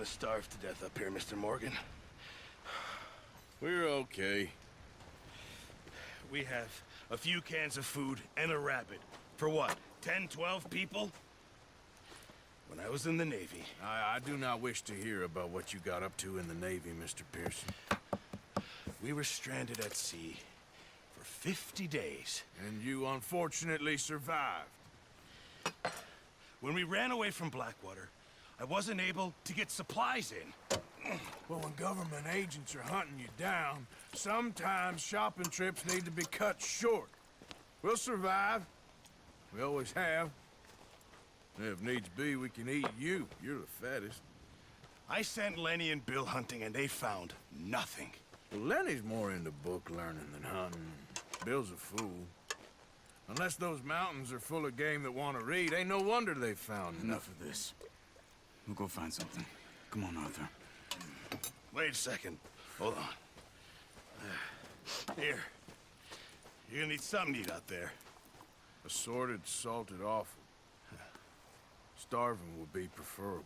to starve to death up here, Mr. Morgan. We're okay. We have a few cans of food and a rabbit. For what, 10, 12 people? When I was in the Navy... I do not wish to hear about what you got up to in the Navy, Mr. Pearson. We were stranded at sea for 50 days. And you unfortunately survived. When we ran away from Blackwater, I wasn't able to get supplies in. Well, when government agents are hunting you down, sometimes shopping trips need to be cut short. We'll survive. We always have. If needs be, we can eat you. You're the fattest. I sent Lenny and Bill hunting, and they found nothing. Well, Lenny's more into book learning than hunting. Bill's a fool. Unless those mountains are full of game that want to read, ain't no wonder they found Enough of this. We'll go find something. Come on, Arthur. Wait a second. Hold on. Here. You're gonna need something to eat out there. Assorted, salted offal. Starving would be preferable.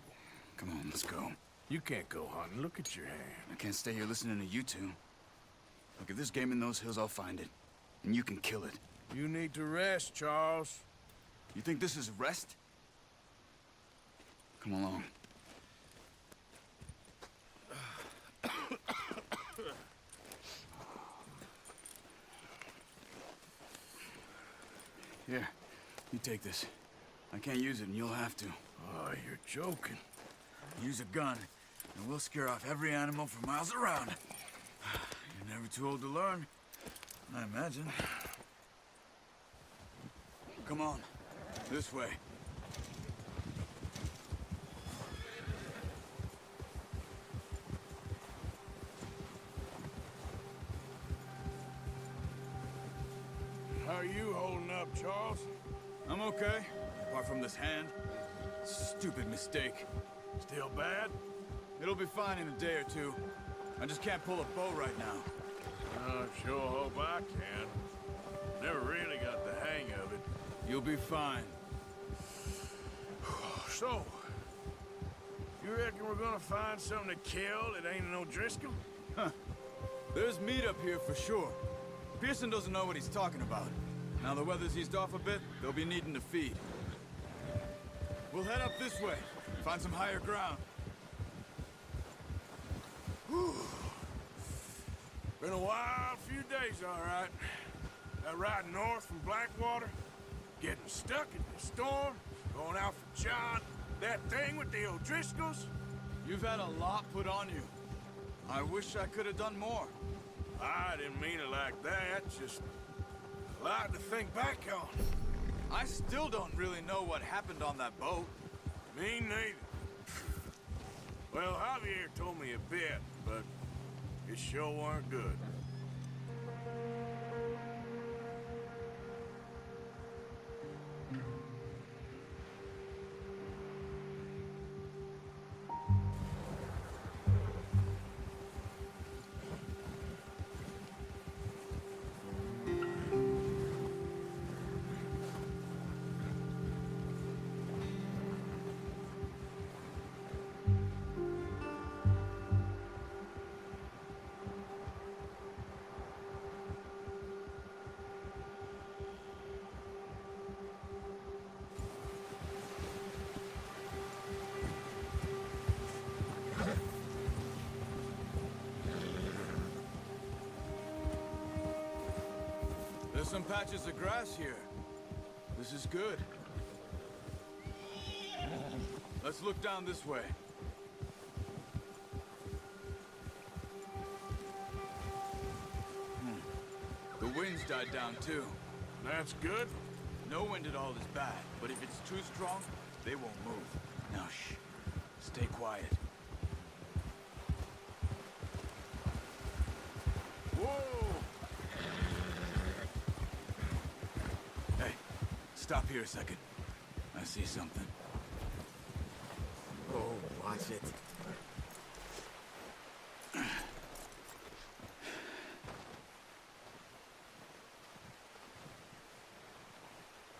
Come on, let's go. You can't go hunting. Look at your hand. I can't stay here listening to you two. Look, if there's game in those hills, I'll find it. And you can kill it. You need to rest, Charles. You think this is rest? Come along. Here, you take this. I can't use it, and you'll have to. Oh, you're joking. Use a gun, and we'll scare off every animal for miles around. You're never too old to learn, I imagine. Come on, this way. How are you holding up, Charles? I'm okay, apart from this hand. Stupid mistake. Still bad? It'll be fine in a day or two. I just can't pull a bow right now. I sure hope I can. Never really got the hang of it. You'll be fine. So, you reckon we're gonna find something to kill that ain't no Driscoll? Huh. There's meat up here for sure. Pearson doesn't know what he's talking about. Now the weather's eased off a bit, they'll be needing to feed. We'll head up this way, find some higher ground. Whew. Been a wild few days, all right. That ride north from Blackwater, getting stuck in the storm, going out for John, that thing with the O'Driscolls. You've had a lot put on you. I wish I could have done more. I didn't mean it like that, just a lot to think back on. I still don't really know what happened on that boat. Me neither. Well, Javier told me a bit, but it sure weren't good. There's some patches of grass here. This is good. Let's look down this way. The wind's died down too. That's good. No wind at all is bad, but if it's too strong, they won't move. Now shh. Stay quiet. Whoa! Hey, stop here a second. I see something. Oh, watch it.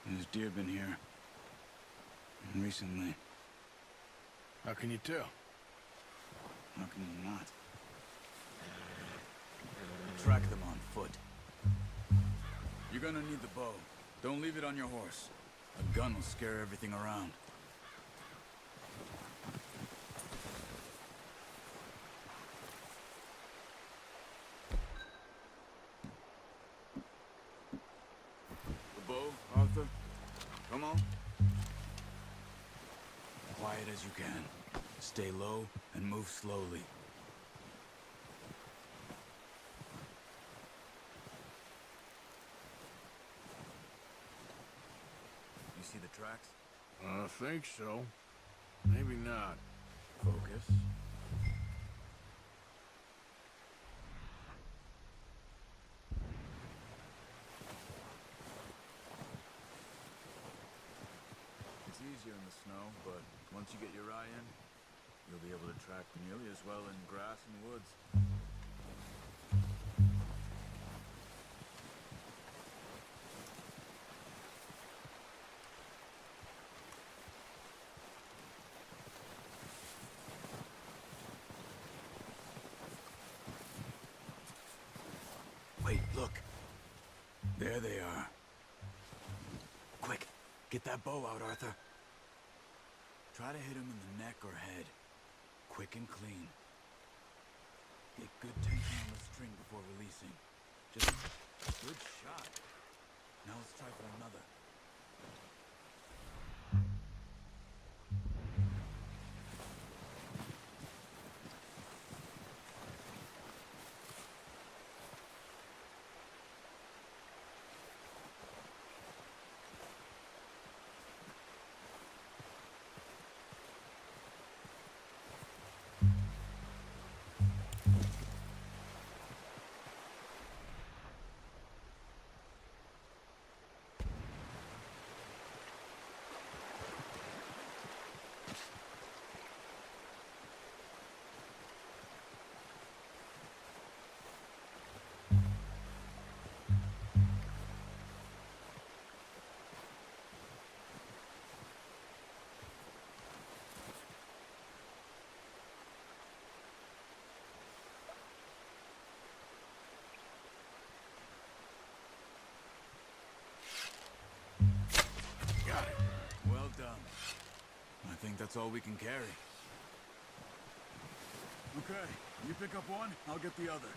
There's deer been here. Recently. How can you tell? How can you not? Track them on foot. You're gonna need the bow. Don't leave it on your horse. A gun will scare everything around. The bow, Arthur. Come on. Quiet as you can. Stay low and move slowly. You see the tracks? I think so. Maybe not. Focus. It's easier in the snow, but once you get your eye in, you'll be able to track nearly as well in grass and woods. Wait, look. There they are. Quick, get that bow out, Arthur. Try to hit him in the neck or head. Quick and clean. Get good tension on the string before releasing. Just good shot. Now let's try for another. Got it. Well done. I think that's all we can carry. Okay, you pick up one, I'll get the other.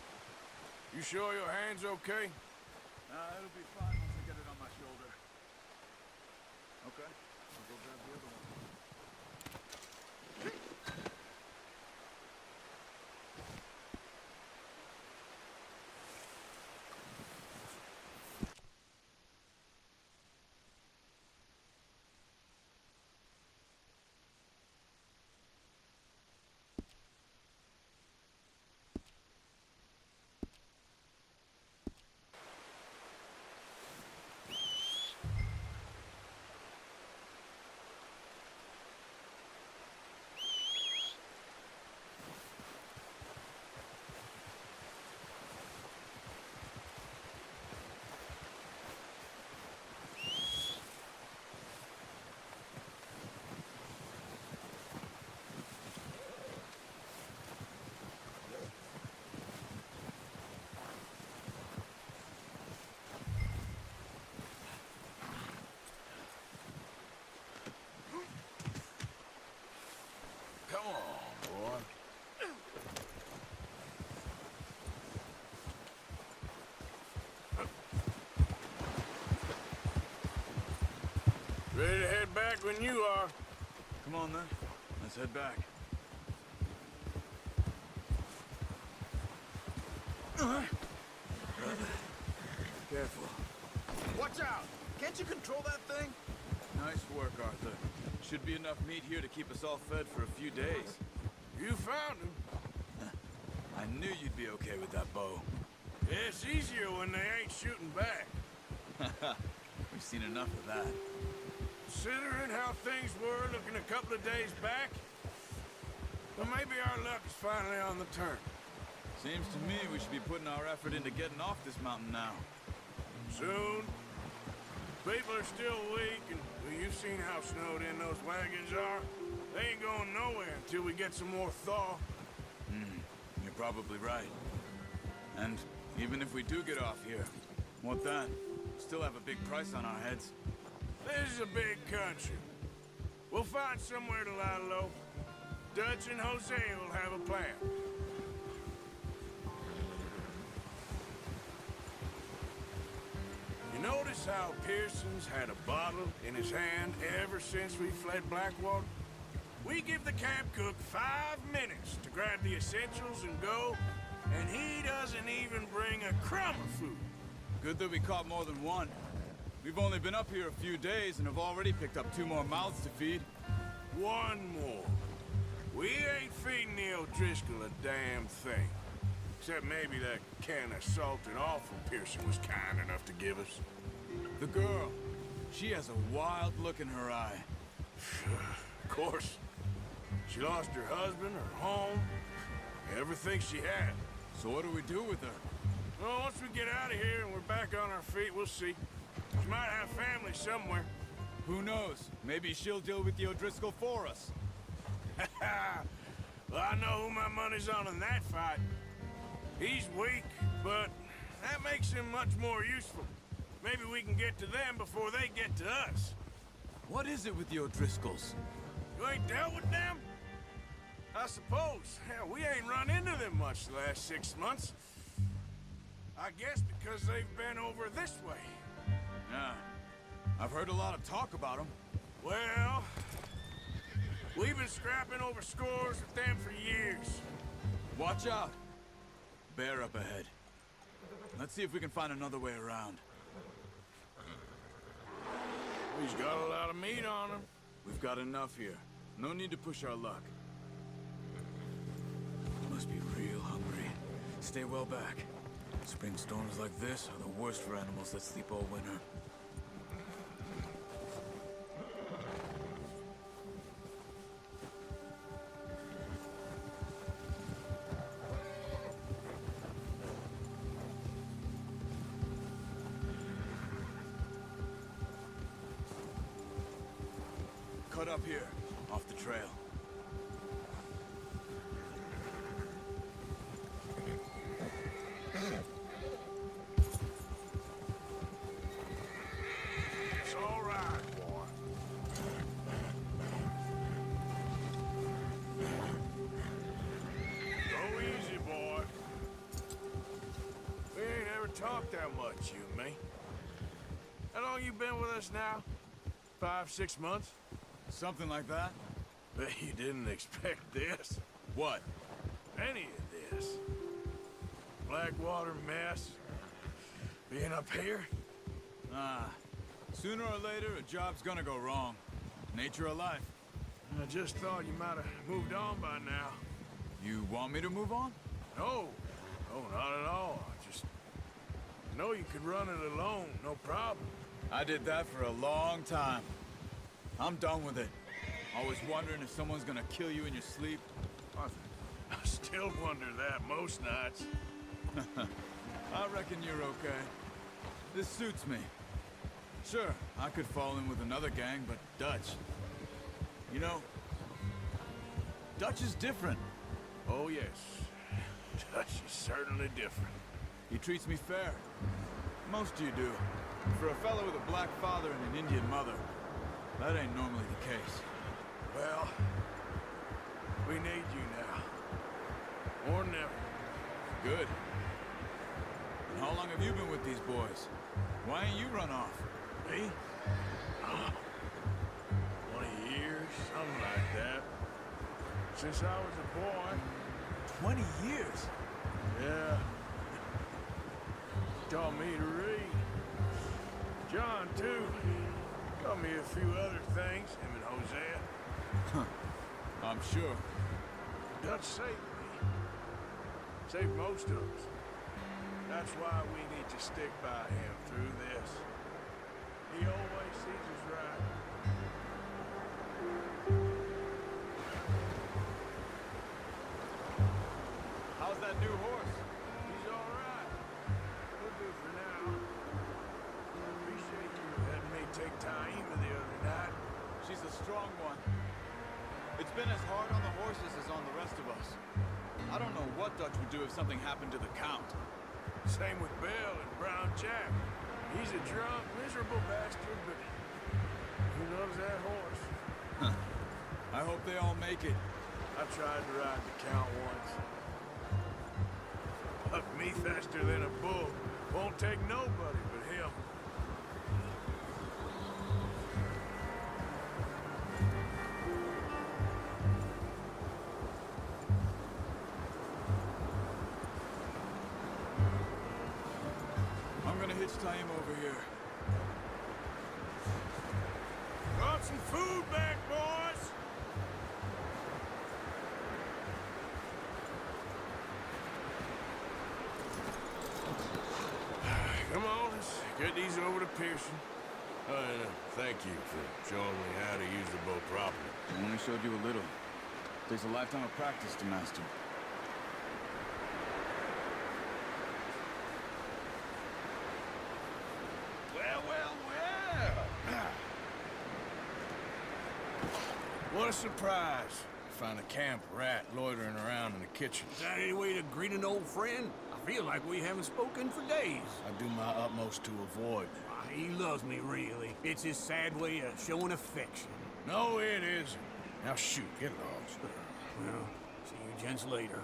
You sure your hand's okay? It'll be fine once I get it on my shoulder. Okay, I'll go grab the other one. Come on, boy. Ready to head back when you are. Come on then, let's head back. Careful. Watch out! Can't you control that thing? Nice work, Arthur. Should be enough meat here to keep us all fed for a few days. You found him. I knew you'd be okay with that bow. Yeah, it's easier when they ain't shooting back. We've seen enough of that. Considering how things were looking a couple of days back, well, maybe our luck is finally on the turn. Seems to me we should be putting our effort into getting off this mountain now. Soon. People are still weak, and well, you've seen how snowed in those wagons are. They ain't going nowhere until we get some more thaw. You're probably right. And even if we do get off here, what then? Still have a big price on our heads. This is a big country. We'll find somewhere to lie low. Dutch and Jose will have a plan. You notice how Pearson's had a bottle in his hand ever since we fled Blackwater? We give the camp cook 5 minutes to grab the essentials and go, and he doesn't even bring a crumb of food. Good that we caught more than one. We've only been up here a few days and have already picked up 2 more mouths to feed. 1 more. We ain't feeding the O'Driscoll a damn thing. Except maybe that can of salted offal Pearson was kind enough to give us. The girl. She has a wild look in her eye. Of course. She lost her husband, her home, everything she had. So what do we do with her? Well, once we get out of here and we're back on our feet, we'll see. She might have family somewhere. Who knows? Maybe she'll deal with the O'Driscoll for us. Well, I know who my money's on in that fight. He's weak, but that makes him much more useful. Maybe we can get to them before they get to us. What is it with the O'Driscolls? You ain't dealt with them? I suppose. Hell, we ain't run into them much the last 6 months. I guess because they've been over this way. Yeah. I've heard a lot of talk about them. Well, we've been scrapping over scores with them for years. Watch out. Bear up ahead. Let's see if we can find another way around. He's got a lot of meat on him. We've got enough here. No need to push our luck. Must be real hungry. Stay well back. Spring storms like this are the worst for animals that sleep all winter. Cut up here, off the trail. It's all right, boy. Go easy, boy. We ain't ever talked that much, you and me. How long you been with us now? 5, 6 months? Something like that? Bet you didn't expect this. What? Any of this. Blackwater mess. Being up here? Sooner or later, a job's gonna go wrong. Nature of life. I just thought you might have moved on by now. You want me to move on? No. No, not at all. I just know you could run it alone, no problem. I did that for a long time. I'm done with it. Always wondering if someone's gonna kill you in your sleep. I still wonder that most nights. I reckon you're okay. This suits me. Sure, I could fall in with another gang, but Dutch... You know, Dutch is different. Oh, yes. Dutch is certainly different. He treats me fair. Most of you do. For a fellow with a black father and an Indian mother, that ain't normally the case. Well, we need you now. Or never. Good. And how long have you been with these boys? Why ain't you run off? Me? 20 years, something like that. Since I was a boy. 20 years? Yeah. Taught me to read. John, too. Taught me a few other things, him and Hosea. I'm sure. Dutch saved me. Saved most of us. That's why we need to stick by him through this. He always sees us right. How's that new horse? He's all right. We'll do for now. I appreciate you letting me take Taima the other night. She's a strong one. It's been as hard on the horses as on the rest of us. I don't know what Dutch would do if something happened to the Count. Same with Bill and Brown Jack. He's a drunk, miserable bastard, but he loves that horse. I hope they all make it. I tried to ride the Count once. Bucked me faster than a bull. Won't take nobody but him. I'm gonna hitch tie him over here. Brought some food back, boys! Come on, let's get these over to Pearson. Thank you for showing me how to use the bow properly. I only showed you a little. Takes a lifetime of practice to master. Well. What a surprise. Find a camp rat loitering around in the kitchen. Is that any way to greet an old friend? I feel like we haven't spoken for days. I do my utmost to avoid. He loves me, really. It's his sad way of showing affection. No, it isn't. Now shoot, get lost. Well, see you gents later.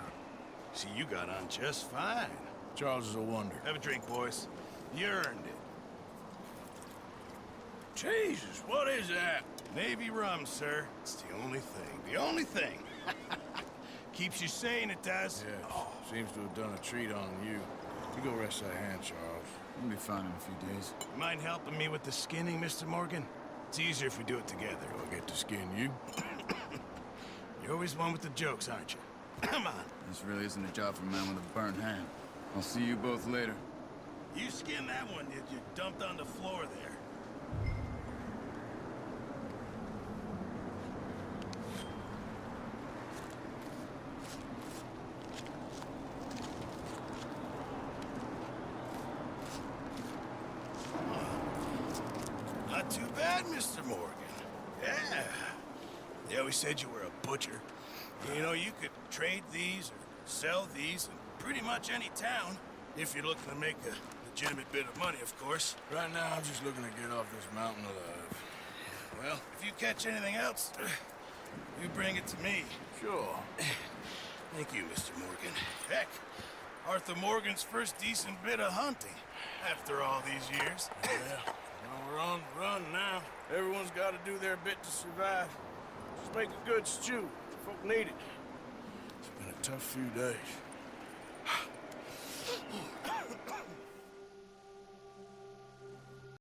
See, you got on just fine. Charles is a wonder. Have a drink, boys. You earned it. Jesus, what is that? Navy rum, sir. It's the only thing. The only thing. Keeps you sane, it does. Yes, seems to have done a treat on you. You go rest that hand, Charles. We'll be fine in a few days. Mind helping me with the skinning, Mr. Morgan? It's easier if we do it together. Do I get to skin you? You're always one with the jokes, aren't you? Come on. This really isn't a job for a man with a burnt hand. I'll see you both later. You skinned that one, did you? Dumped on the floor there. Not too bad, Mr. Morgan. Yeah. They always said you were a butcher. You know, you could trade these or sell these in pretty much any town, if you're looking to make a legitimate bit of money, of course. Right now, I'm just looking to get off this mountain alive. Well, if you catch anything else, you bring it to me. Sure. Thank you, Mr. Morgan. Heck, Arthur Morgan's first decent bit of hunting after all these years. Yeah. Well, we're on the run now. Everyone's got to do their bit to survive. Just make a good stew. Folk need it. It's been a tough few days.